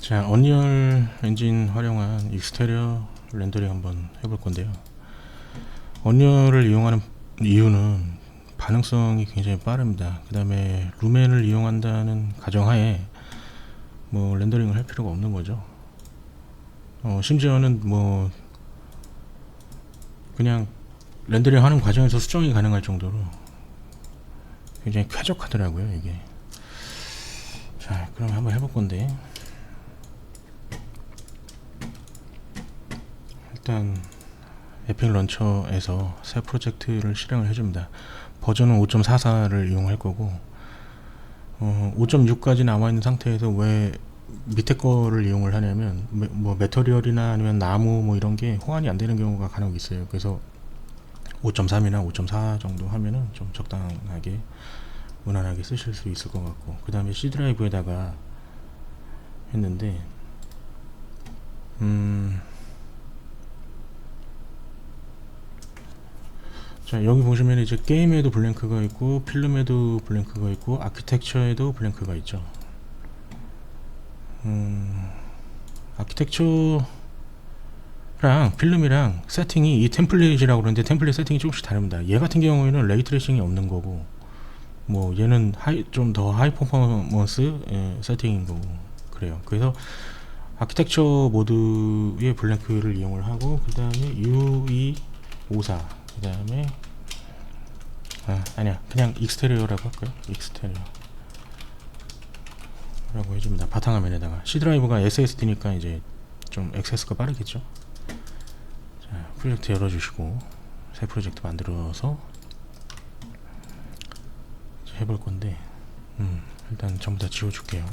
자, 언리얼 엔진 활용한 익스테리어 렌더링 한번 해볼 건데요. 언리얼을 이용하는 이유는 반응성이 굉장히 빠릅니다. 그 다음에 루멘을 이용한다는 가정하에 뭐 렌더링을 할 필요가 없는 거죠. 심지어는 뭐 그냥 렌더링 하는 과정에서 수정이 가능할 정도로 굉장히 쾌적하더라고요, 이게. 자, 그럼 한번 해볼 건데, 일단 에픽 런처에서 새 프로젝트를 실행을 해줍니다. 버전은 5.44를 이용할 거고, 5.6까지 남아있는 상태에서 왜 밑에 거를 이용을 하냐면, 뭐 매터리얼이나 아니면 나무 뭐 이런 게 호환이 안 되는 경우가 간혹 있어요. 그래서 5.3이나 5.4 정도 하면은 좀 적당하게 무난하게 쓰실 수 있을 것 같고, 그 다음에 C 드라이브에다가 했는데, 자, 여기 보시면 이제 게임에도 블랭크가 있고 필름에도 블랭크가 있고 아키텍처에도 블랭크가 있죠. 아키텍처랑 필름이랑 세팅이 이 템플릿이라고 그러는데 템플릿 세팅이 조금씩 다릅니다. 얘 같은 경우에는 레이 트레이싱이 없는 거고, 뭐 얘는 좀 더 하이 퍼포먼스 세팅인 거고 그래요. 그래서 아키텍처 모드의 블랭크를 이용을 하고, 그 다음에 UE54, 그 다음에 아니야, 그냥 익스테리어라고 할까요? 익스테리어 라고 해줍니다. 바탕화면에다가 C 드라이브가 SSD니까 이제 좀 액세스가 빠르겠죠. 자, 프로젝트 열어주시고 새 프로젝트 만들어서 해볼 건데, 일단 전부 다 지워줄게요.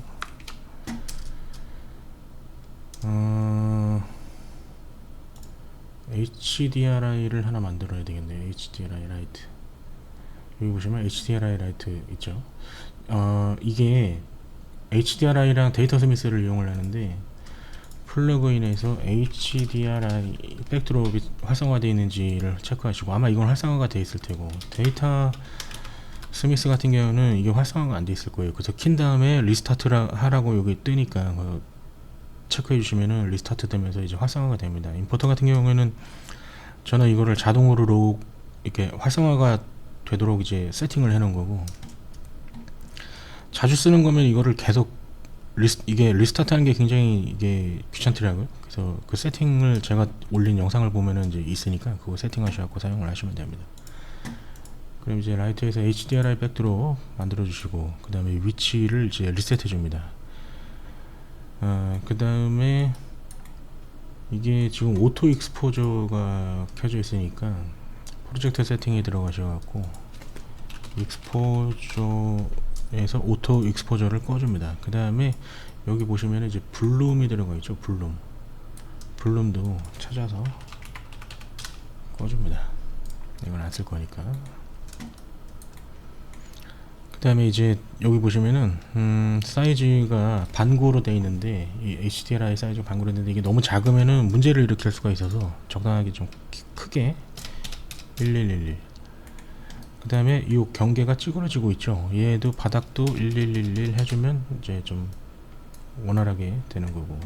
HDRI를 하나 만들어야 되겠네요. HDRI 라이트. 여기 보시면 HDRI 라이트 있죠. 이게 HDRI랑 데이터 스미스를 이용을 하는데, 플러그인에서 HDRI 백드롭이 활성화되어 있는지를 체크하시고, 아마 이건 활성화가 되어 있을 테고, 데이터 스미스 같은 경우는 이게 활성화가 안 되어 있을 거예요. 그래서 킨 다음에 리스타트 하라고 여기 뜨니까 체크해 주시면은 리스타트 되면서 이제 활성화가 됩니다. 임포터 같은 경우에는 저는 이거를 자동으로 이렇게 활성화가 되도록 이제 세팅을 해 놓은 거고, 자주 쓰는 거면 이거를 계속 이게 리스타트 하는 게 굉장히 이게 귀찮더라고요. 그래서 그 세팅을 제가 올린 영상을 보면은 이제 있으니까 그거 세팅하셔서 사용을 하시면 됩니다. 그럼 이제 라이트에서 HDRI 백드롭 만들어 주시고, 그 다음에 위치를 이제 리셋해 줍니다. 그 다음에 이게 지금 오토 익스포저가 켜져 있으니까 프로젝트 세팅에 들어가셔갖고 익스포저에서 오토 익스포저를 꺼줍니다. 그 다음에 여기 보시면 이제 블룸이 들어가 있죠. 블룸도 찾아서 꺼줍니다. 이건 안 쓸 거니까. 그 다음에 이제 여기 보시면은 사이즈가 반고로 되어 있는데, 이 HDRI 사이즈가 반고로 되는데 이게 너무 작으면은 문제를 일으킬 수가 있어서 적당하게 좀 크게 1111. 그 다음에 이 경계가 찌그러지고 있죠. 얘도 바닥도 1111 해주면 이제 좀 원활하게 되는 거고,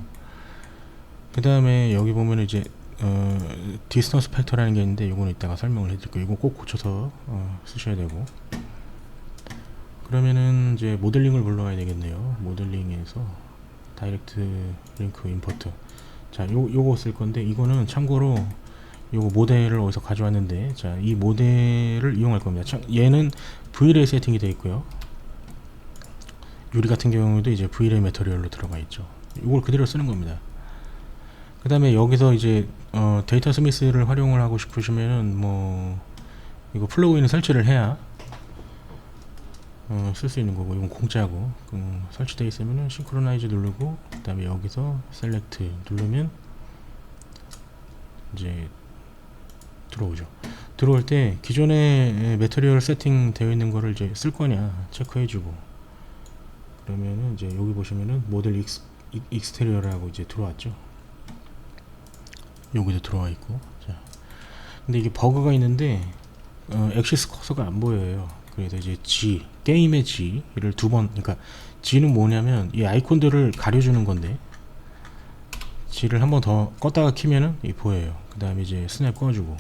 그 다음에 여기 보면 이제 디스턴스 팩터라는 게 있는데, 이거는 이따가 설명을 해드릴 거예요. 이거 꼭 고쳐서 쓰셔야 되고, 그러면은 이제 모델링을 불러와야 되겠네요. 모델링에서 다이렉트 링크 임포트. 자, 요거 쓸 건데, 이거는 참고로 요거 모델을 어디서 가져왔는데, 자, 이 모델을 이용할 겁니다. 얘는 Vray 세팅이 되어 있고요. 유리 같은 경우도 이제 Vray 매터리얼로 들어가 있죠. 이걸 그대로 쓰는 겁니다. 그 다음에 여기서 이제 데이터 스미스를 활용을 하고 싶으시면은 뭐 이거 플러그인을 설치를 해야 쓸 수 있는 거고, 이건 공짜고, 설치되어 있으면은 싱크로나이즈 누르고, 그 다음에 여기서 셀렉트 누르면 이제 들어오죠. 들어올 때 기존에 매터리얼 세팅 되어 있는 거를 이제 쓸 거냐 체크해주고, 그러면은 이제 여기 보시면은 모델 익스테리어라고 이제 들어왔죠. 여기도 들어와 있고. 자, 근데 이게 버그가 있는데 액시스 커서가 안 보여요. 그래서 이제 게임의 G를 두 번, 그러니까 G는 뭐냐면 이 아이콘들을 가려주는 건데, G를 한 번 더 껐다가 키면은 이 보여요. 그 다음에 이제 스냅 꺼주고,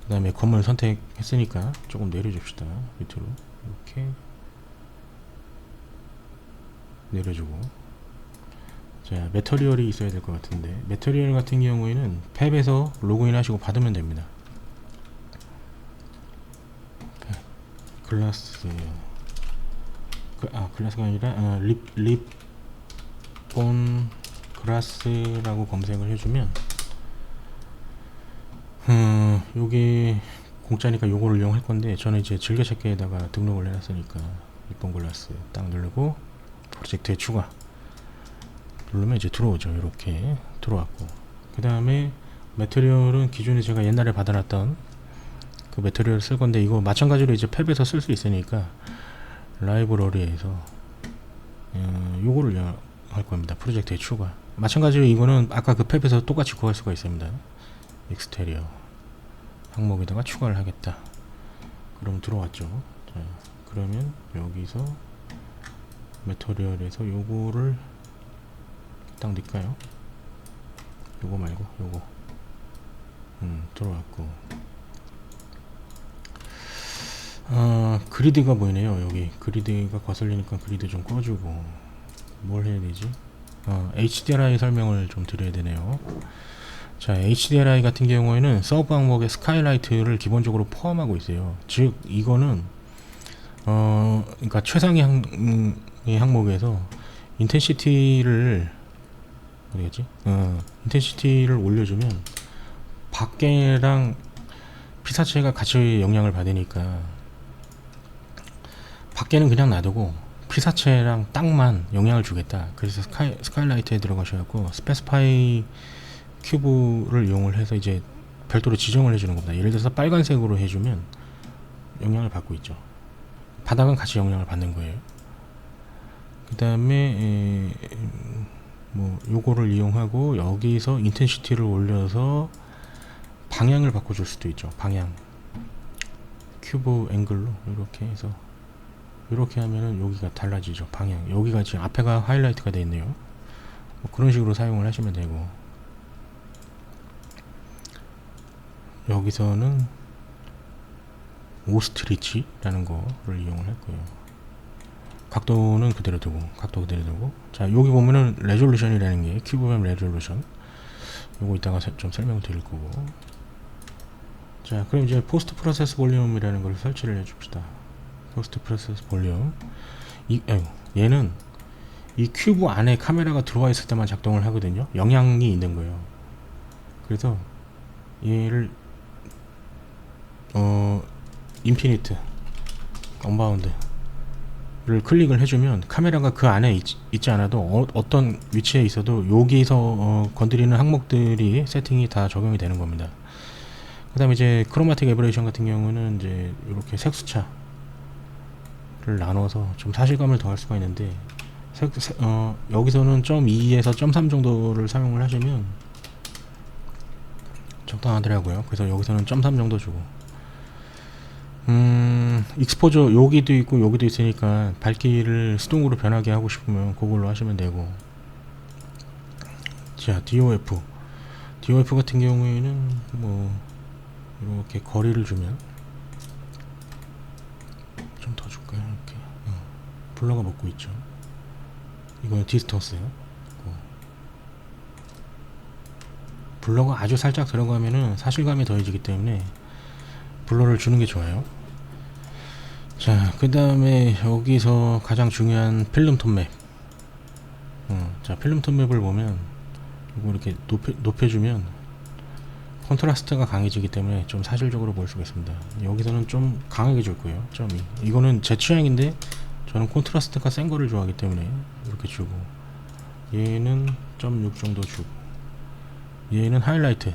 그 다음에 건물 선택했으니까 조금 내려줍시다. 밑으로 이렇게 내려주고. 자, 매터리얼이 있어야 될 것 같은데, 매터리얼 같은 경우에는 탭에서 로그인 하시고 받으면 됩니다. 글라스, 글라스가 아니라 립본 글라스라고 검색을 해주면 요게 공짜니까 요거를 이용할 건데, 저는 이제 즐겨찾기에다가 등록을 해놨으니까 립본 글라스 딱 누르고 프로젝트에 추가 누르면 이제 들어오죠. 이렇게 들어왔고, 그 다음에 매트리얼은 기존에 제가 옛날에 받아놨던 그 매트리얼을 쓸 건데, 이거 마찬가지로 이제 탭에서 쓸 수 있으니까 라이브러리에서 요거를 할 겁니다. 프로젝트에 추가. 마찬가지로 이거는 아까 그 탭에서 똑같이 구할 수가 있습니다. 익스테리어 항목에다가 추가를 하겠다. 그럼 들어왔죠. 자, 그러면 여기서 매터리얼에서 요거를 딱 넣을까요? 요거 말고 요거. 들어왔고, 그리드가 보이네요. 여기 그리드가 거슬리니까 그리드 좀 꺼주고, 뭘 해야 되지? HDRI 설명을 좀 드려야 되네요. 자, HDRI 같은 경우에는 서브 항목에 스카이라이트를 기본적으로 포함하고 있어요. 즉 이거는 그러니까 최상의 항목에서 인텐시티를 어디겠지? 인텐시티를 올려주면 밖에랑 피사체가 같이 영향을 받으니까 밖에는 그냥 놔두고 피사체랑 땅만 영향을 주겠다. 그래서 스카이라이트에 들어가셔갖고 스페시파이 큐브를 이용을 해서 이제 별도로 지정을 해주는 겁니다. 예를 들어서 빨간색으로 해주면 영향을 받고 있죠. 바닥은 같이 영향을 받는 거예요. 그 다음에 뭐 요거를 이용하고 여기서 인텐시티를 올려서 방향을 바꿔줄 수도 있죠. 방향 큐브 앵글로 이렇게 해서 이렇게 하면은 여기가 달라지죠. 방향. 여기가 지금 앞에가 하이라이트가 되어 있네요. 뭐 그런 식으로 사용을 하시면 되고, 여기서는 오스트리치라는 거를 이용을 할 거예요. 각도는 그대로 두고, 각도 그대로 두고. 자, 여기 보면은 레졸루션이라는 게 큐브맵 레졸루션, 요거 이따가 좀 설명을 드릴 거고. 자, 그럼 이제 포스트 프로세스 볼륨이라는 걸 설치를 해줍시다. 포스트 프로세스 볼륨. 얘는 이 큐브 안에 카메라가 들어와 있을 때만 작동을 하거든요. 영향이 있는 거예요. 그래서 얘를 인피니트 언바운드를 클릭을 해주면 카메라가 그 안에 있지 않아도 어떤 위치에 있어도 여기서 건드리는 항목들이 세팅이 다 적용이 되는 겁니다. 그 다음에 이제 크로마틱 에버레이션 같은 경우는 이제 이렇게 색수차를 나눠서 좀 사실감을 더할 수가 있는데, 여기서는 0.2에서 0.3 정도를 사용을 하시면 적당하더라고요. 그래서 여기서는 0.3 정도 주고, 익스포저 여기도 있고 여기도 있으니까 밝기를 수동으로 변하게 하고 싶으면 그걸로 하시면 되고. 자, DOF 같은 경우에는 뭐 이렇게 거리를 주면 좀 더 줄까요? 이렇게 블러가 먹고 있죠. 이거는 디스턴스요. 블러가 아주 살짝 들어가면은 사실감이 더해지기 때문에 블러를 주는 게 좋아요. 자, 그 다음에 여기서 가장 중요한 필름 톤맵. 자, 필름 톤맵을 보면 이거 이렇게 높여주면 컨트라스트가 강해지기 때문에 좀 사실적으로 보일 수가 있습니다. 여기서는 좀 강하게 줄 거예요. 0.2. 이거는 제 취향인데 저는 컨트라스트가 센 거를 좋아하기 때문에 이렇게 주고, 얘는 0.6 정도 주고, 얘는 하이라이트,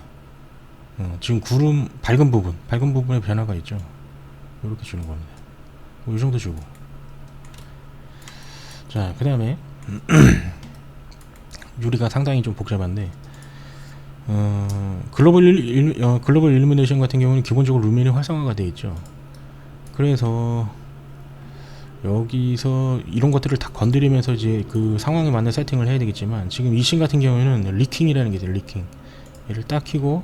지금 구름 밝은 부분에 변화가 있죠. 이렇게 주는 겁니다. 뭐 이 정도 주고. 자, 그 다음에 유리가 상당히 좀 복잡한데, 글로벌 일루미네이션 같은 경우는 기본적으로 루멘이 활성화가 되어 있죠. 그래서 여기서 이런 것들을 다 건드리면서 이제 그 상황에 맞는 세팅을 해야 되겠지만, 지금 이 씬 같은 경우에는 리킹이라는 게 있어요. 리킹. 얘를 딱 켜고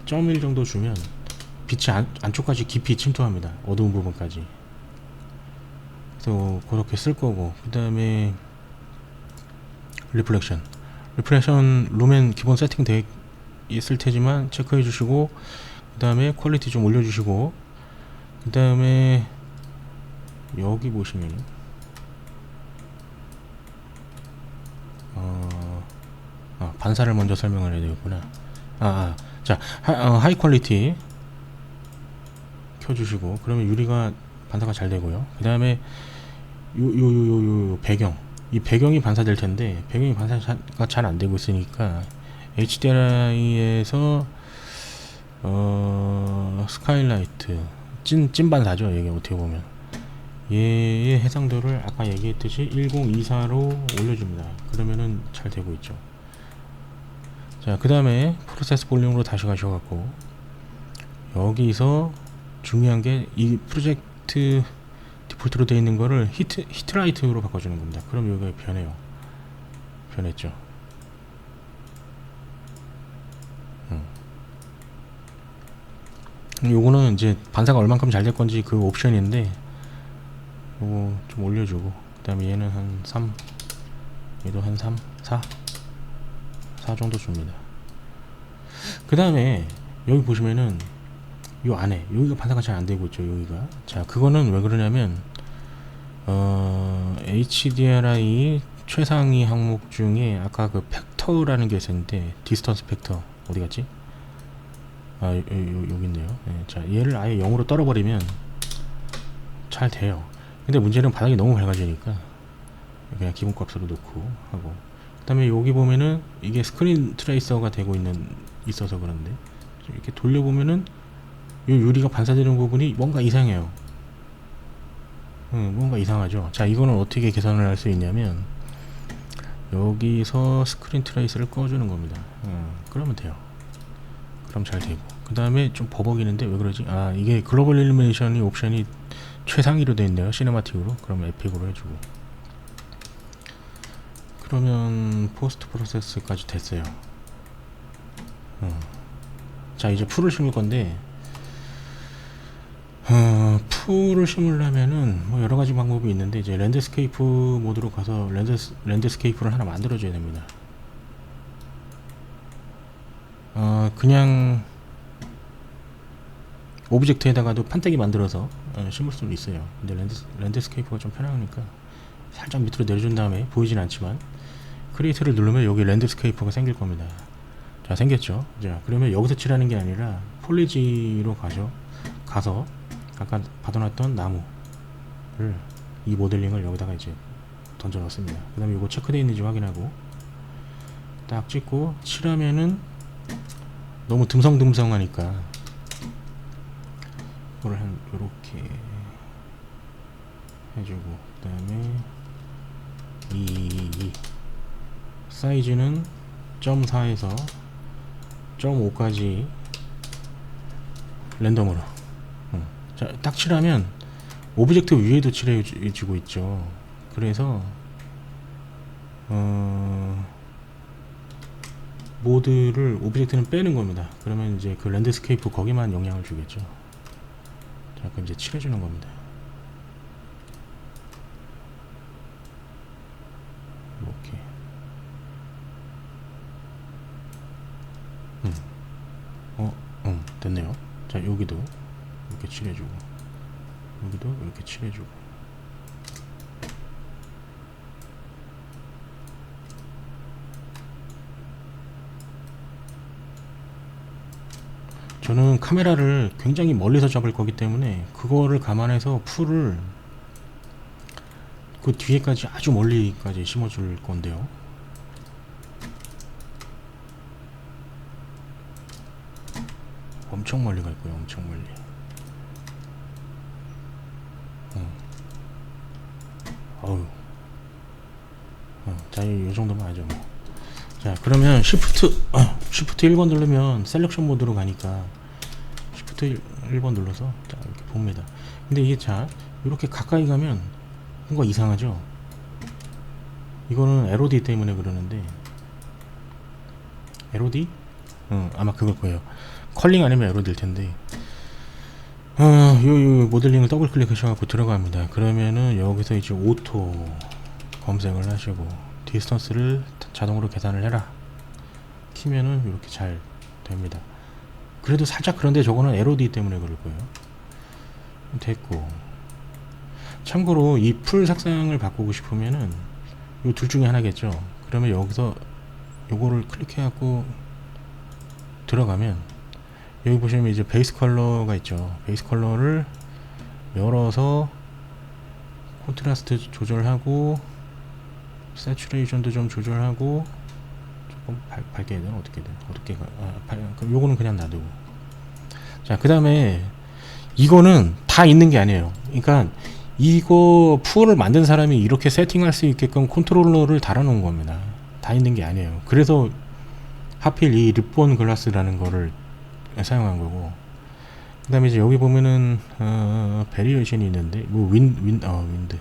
0.1 정도 주면 빛이 안쪽까지 깊이 침투합니다. 어두운 부분까지. 그래서 그렇게 쓸 거고, 그 다음에 리플렉션 룸엔 기본 세팅 되어 있을 테지만 체크해 주시고, 그 다음에 퀄리티 좀 올려주시고, 그 다음에 여기 보시면 반사를 먼저 설명을 해야 되겠구나. 자, 하이 퀄리티 켜주시고, 그러면 유리가 반사가 잘 되고요. 그 다음에 요 배경, 이 배경이 반사될 텐데 배경이 반사가 잘 안 되고 있으니까 HDRI에서 스카일라이트 찐 반사죠. 이게 어떻게 보면 얘의 해상도를 아까 얘기했듯이 1024로 올려줍니다. 그러면은 잘 되고 있죠. 자, 그 다음에 프로세스 볼륨으로 다시 가셔갖고, 여기서 중요한 게 이 프로젝트 디폴트로 되어 있는 거를 히트라이트로 바꿔주는 겁니다. 그럼 여기가 변해요. 변했죠. 요거는 이제 반사가 얼만큼 잘 될 건지 그 옵션인데, 요거 좀 올려주고, 그 다음에 얘는 한 3, 얘도 한 3, 4 정도 줍니다. 그 다음에 여기 보시면은 요 안에 여기가 반사가 잘 안 되고 있죠. 여기가. 자, 그거는 왜 그러냐면 HDRI 최상위 항목 중에 아까 그 팩터라는 게 있었는데, 디스턴스 팩터 어디 갔지? 여기 있네요. 네, 자, 얘를 아예 0으로 떨어버리면 잘 돼요. 근데 문제는 바닥이 너무 밝아지니까 그냥 기본값으로 놓고 하고, 그 다음에 여기 보면은 이게 스크린 트레이서가 되고 있어서 그런데, 이렇게 돌려보면은 이 유리가 반사되는 부분이 뭔가 이상해요. 뭔가 이상하죠. 자, 이거는 어떻게 개선을 할 수 있냐면, 여기서 스크린 트레이스를 꺼주는 겁니다. 그러면 돼요. 그럼 잘 되고, 그 다음에 좀 버벅이는데 왜 그러지? 이게 글로벌 일루미네이션이 옵션이 최상위로 되어 있네요. 시네마틱으로. 그러면 에픽으로 해주고, 그러면 포스트 프로세스까지 됐어요. 자, 이제 풀을 심을 건데, 풀을 심으려면은 뭐 여러가지 방법이 있는데, 이제 랜드스케이프 모드로 가서 랜드스케이프를 하나 만들어 줘야 됩니다. 그냥 오브젝트에다가도 판때기 만들어서 심을 수는 있어요. 근데 랜드스케이프가 좀 편하니까 살짝 밑으로 내려준 다음에, 보이진 않지만 크리에이트를 누르면 여기 랜드스케이프가 생길 겁니다. 자, 생겼죠. 자, 그러면 여기서 칠하는 게 아니라 폴리지로 가서 아까 받아놨던 나무를, 이 모델링을 여기다가 이제 던져 넣습니다. 그 다음에 이거 체크되어 있는지 확인하고 딱 찍고 칠하면은 너무 듬성듬성하니까 이거를 한 요렇게 해주고, 그 다음에 이 사이즈는 0.4에서 0.5까지 랜덤으로. 자, 딱 칠하면 오브젝트 위에도 칠해지고 있죠. 그래서 모드를, 오브젝트는 빼는 겁니다. 그러면 이제 그 랜드스케이프 거기만 영향을 주겠죠. 자, 그럼 이제 칠해주는 겁니다. 이렇게. 됐네요. 자, 여기도 이렇게 칠해주고, 여기도 이렇게 칠해주고. 저는 카메라를 굉장히 멀리서 잡을 거기 때문에 그거를 감안해서 풀을 그 뒤에까지 아주 멀리까지 심어줄 건데요. 엄청 멀리 갈 거예요. 엄청 멀리. 자, 이 정도면 하죠 뭐. 자, 그러면 Shift 1번 누르면 셀렉션 모드로 가니까 Shift 1번 눌러서 자, 이렇게 봅니다. 근데 이게, 자, 이렇게 가까이 가면 뭔가 이상하죠? 이거는 LOD 때문에 그러는데, LOD? 아마 그걸 거예요. 컬링 아니면 LOD일 텐데, 요 모델링을 더블 클릭하셔갖고 들어갑니다. 그러면은 여기서 이제 오토 검색을 하시고, 디스턴스를 자동으로 계산을 해라. 키면은 이렇게 잘 됩니다. 그래도 살짝 그런데 저거는 LOD 때문에 그럴 거예요. 됐고, 참고로 이 풀 색상을 바꾸고 싶으면은 요 둘 중에 하나겠죠. 그러면 여기서 요거를 클릭해갖고 들어가면 여기 보시면 이제 베이스 컬러가 있죠. 베이스 컬러를 열어서 콘트라스트 조절하고 세츄레이션도 좀 조절하고 조금 밝게 해야 되나 어떻게 그럼 요거는 그냥 놔두고, 자 그 다음에 이거는 다 있는 게 아니에요. 그러니까 이거 풀을 만든 사람이 이렇게 세팅할 수 있게끔 컨트롤러를 달아놓은 겁니다. 다 있는 게 아니에요. 그래서 하필 이 리본 글라스라는 거를 사용한 거고, 그 다음에 이제 여기 보면은 베리에이션이 있는데 뭐 윈드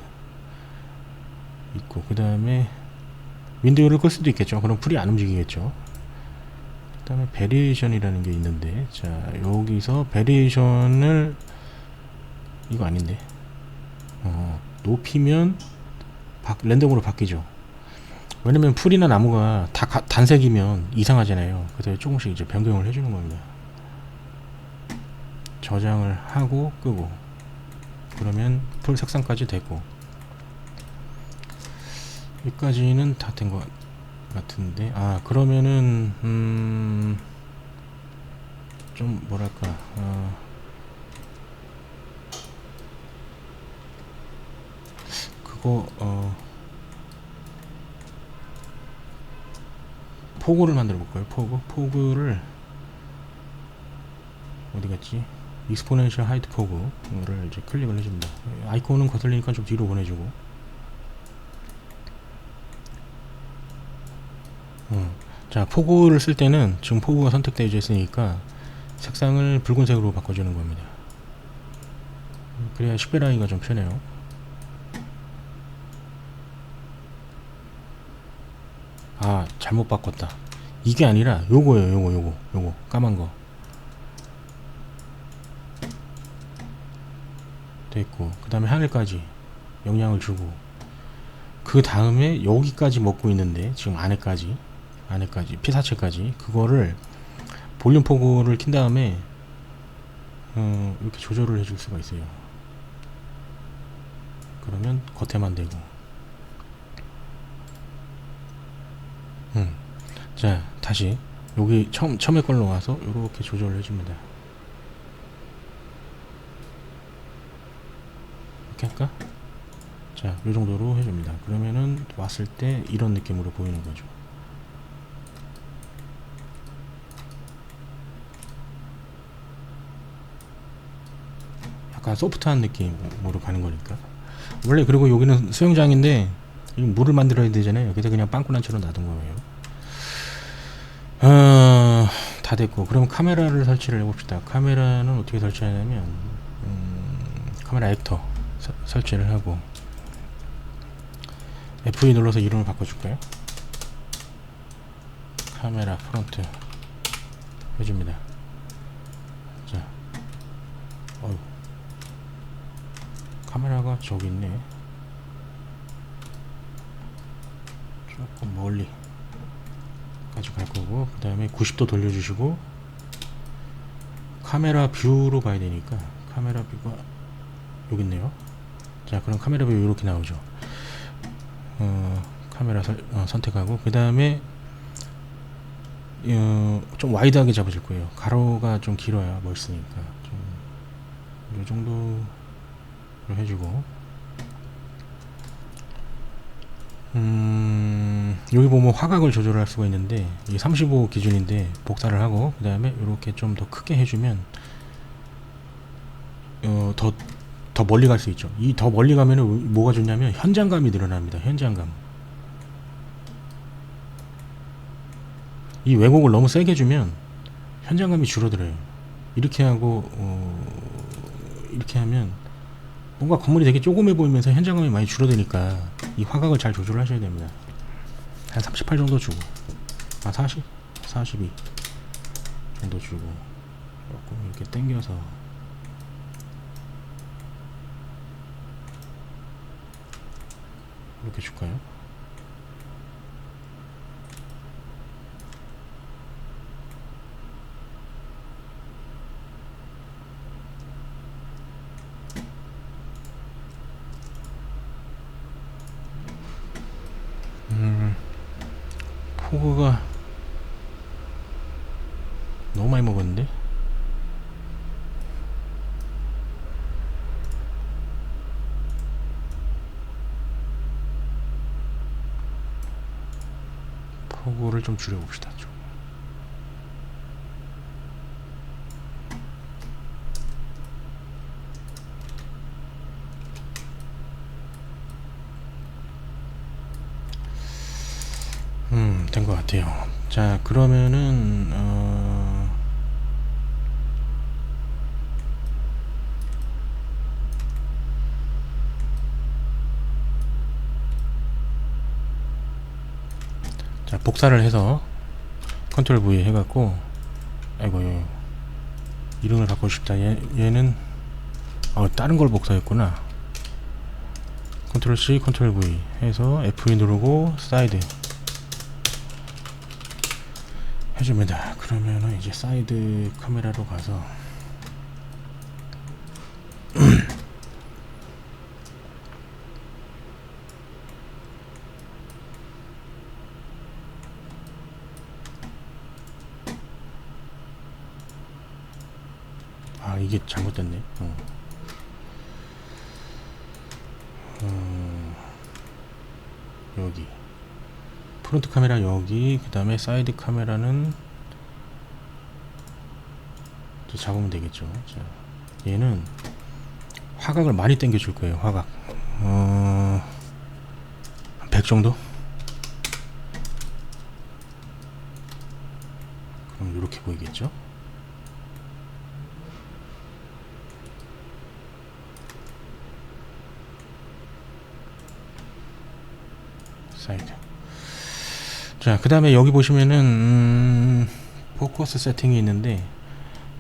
있고, 그 다음에 윈드를 끌 수도 있겠죠. 그럼 풀이 안 움직이겠죠. 그 다음에 베리에이션이라는 게 있는데, 자 여기서 베리에이션을 이거 아닌데 높이면 랜덤으로 바뀌죠. 왜냐면 풀이나 나무가 다 단색이면 이상하잖아요. 그래서 조금씩 이제 변경을 해주는 겁니다. 저장을 하고 끄고, 그러면 풀 색상까지 됐고, 여기까지는 다 된 것 같은데, 그러면은 좀 뭐랄까 그거 포그를 만들어 볼까요? 포그를 어디 갔지? 익스포넨셜 하이트 포그를 이제 클릭을 해줍니다. 아이콘은 거슬리니까 좀 뒤로 보내주고, 자 포그를 쓸 때는 지금 포그가 선택되어 있으니까 색상을 붉은색으로 바꿔주는 겁니다. 그래야 식별하기가 좀 편해요. 잘못 바꿨다. 이게 아니라 요거예요. 요거 까만 거 됐고, 그 다음에 하늘까지 영향을 주고, 그 다음에 여기까지 먹고 있는데 지금 안에까지 피사체까지, 그거를 볼륨 포그를 킨 다음에 이렇게 조절을 해줄 수가 있어요. 그러면 겉에만 되고, 자 다시 여기 처음에 걸로 와서 이렇게 조절을 해줍니다. 이렇게 할까? 자 요 정도로 해줍니다. 그러면은 왔을 때 이런 느낌으로 보이는 거죠. 약간 소프트한 느낌으로 가는 거니까. 원래 그리고 여기는 수영장인데 물을 만들어야 되잖아요. 그래서 그냥 빵꾸난처럼 놔둔 거예요. 다 됐고, 그럼 카메라를 설치를 해봅시다. 카메라는 어떻게 설치하냐면 카메라 액터 설치를 하고, F2 눌러서 이름을 바꿔줄까요? 카메라 프론트 해줍니다. 자, 카메라가 저기 있네. 조금 멀리 까지 갈 거고, 그 다음에 90도 돌려주시고, 카메라 뷰로 가야 되니까 카메라 뷰가 여기 있네요. 자 그럼 카메라 뷰 이렇게 나오죠. 카메라 선택하고, 그 다음에 좀 와이드하게 잡아줄 거예요. 가로가 좀 길어야 멋있으니까 좀 이 정도로 해주고, 여기 보면 화각을 조절할 수가 있는데 이게 35 기준인데 복사를 하고, 그 다음에 이렇게 좀 더 크게 해주면 더 멀리 갈 수 있죠. 이 더 멀리 가면은 뭐가 좋냐면 현장감이 늘어납니다. 현장감. 이 왜곡을 너무 세게 주면 현장감이 줄어들어요. 이렇게 하고 이렇게 하면 뭔가 건물이 되게 조그매 보이면서 현장감이 많이 줄어드니까 이 화각을 잘 조절하셔야 됩니다. 한 38 정도 주고, 40? 42 정도 주고 조금 이렇게 당겨서 이렇게 줄까요? 포그가 너무 많이 먹었는데? 포그를 좀 줄여봅시다. 좀. 된 것 같아요. 자, 그러면은 자, 복사를 해서 컨트롤 V 해갖고, 아이고, 이름을 바꾸고 싶다. 얘는 다른 걸 복사했구나. 컨트롤 C, 컨트롤 V 해서 F2 누르고 사이드 해줍니다. 그러면은 이제 사이드 카메라로 가서 이게 잘못됐네. 여기 프론트 카메라 여기, 그 다음에 사이드 카메라는 또 잡으면 되겠죠. 자, 얘는 화각을 많이 당겨 줄 거예요. 화각 한 100 정도? 그럼 이렇게 보이겠죠. 사이드. 자, 그 다음에 여기 보시면은 포커스 세팅이 있는데,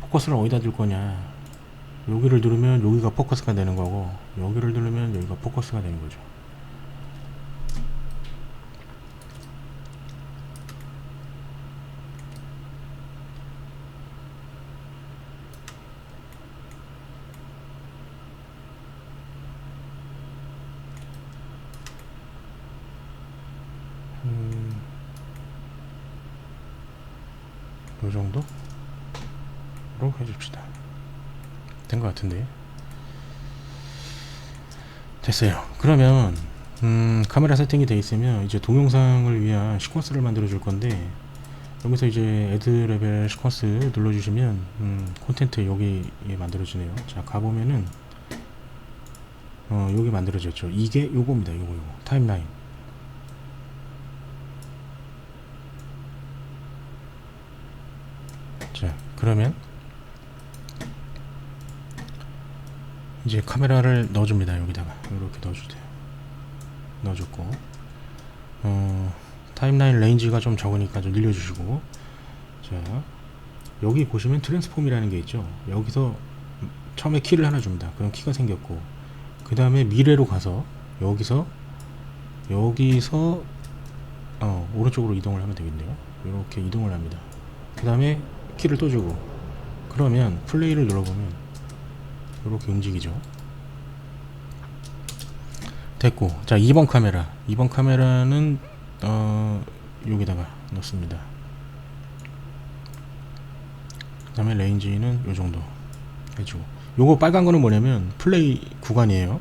포커스를 어디다 둘 거냐, 여기를 누르면 여기가 포커스가 되는 거고, 여기를 누르면 여기가 포커스가 되는 거죠. 요 정도로 해줍시다. 된 것 같은데. 됐어요. 그러면 카메라 세팅이 되어 있으면 이제 동영상을 위한 시퀀스를 만들어 줄 건데, 여기서 이제 애드 레벨 시퀀스 눌러주시면 콘텐트 여기 만들어지네요. 자, 가보면은 여기 만들어졌죠. 이게 요겁니다. 요거 타임라인. 자, 그러면 이제 카메라를 넣어줍니다. 여기다가 이렇게 넣어주세요. 넣어줬고, 타임라인 레인지가 좀 적으니까 좀 늘려주시고, 자, 여기 보시면 트랜스폼이라는 게 있죠. 여기서 처음에 키를 하나 줍니다. 그럼 키가 생겼고, 그 다음에 미래로 가서 여기서 오른쪽으로 이동을 하면 되겠네요. 이렇게 이동을 합니다. 그 다음에 키를 또 주고, 그러면 플레이를 눌러보면 이렇게 움직이죠. 됐고, 자, 2번 카메라는 여기다가 넣습니다. 그 다음에 레인지는 요 정도 해주고, 요거 빨간 거는 뭐냐면 플레이 구간이에요.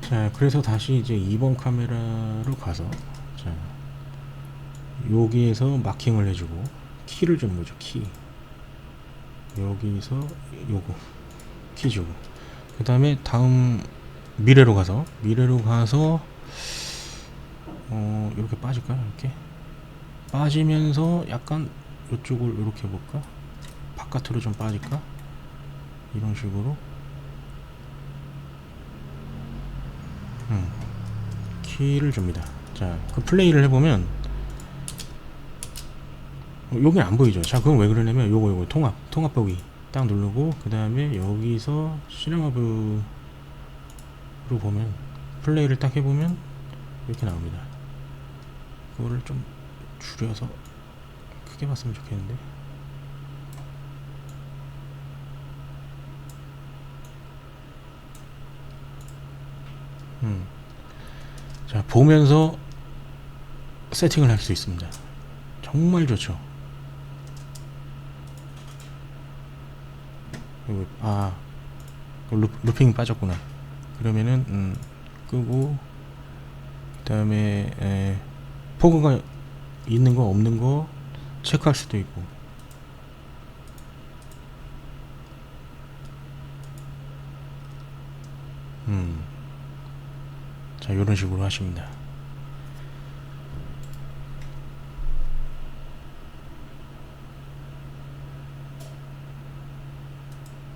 자, 그래서 다시 이제 2번 카메라로 가서, 자, 여기에서 마킹을 해주고 키를 주는 거죠. 키. 여기서 요거 키 주고, 그 다음에 다음 미래로 가서 이렇게 빠질까요? 이렇게 빠지면서 약간 이쪽을 이렇게 해볼까? 바깥으로 좀 빠질까? 이런 식으로 키를 줍니다. 자, 그 플레이를 해보면 여기 안 보이죠? 자, 그건 왜 그러냐면 요거 통합 보기 딱 누르고 그 다음에 여기서 시네마뷰로 보면 플레이를 딱 해보면 이렇게 나옵니다. 그거를 좀 줄여서 크게 봤으면 좋겠는데. 자, 보면서 세팅을 할 수 있습니다. 정말 좋죠. 아, 루핑 빠졌구나. 그러면은 끄고 그 다음에 포그가 있는 거 없는 거 체크할 수도 있고. 자, 이런 식으로 하십니다.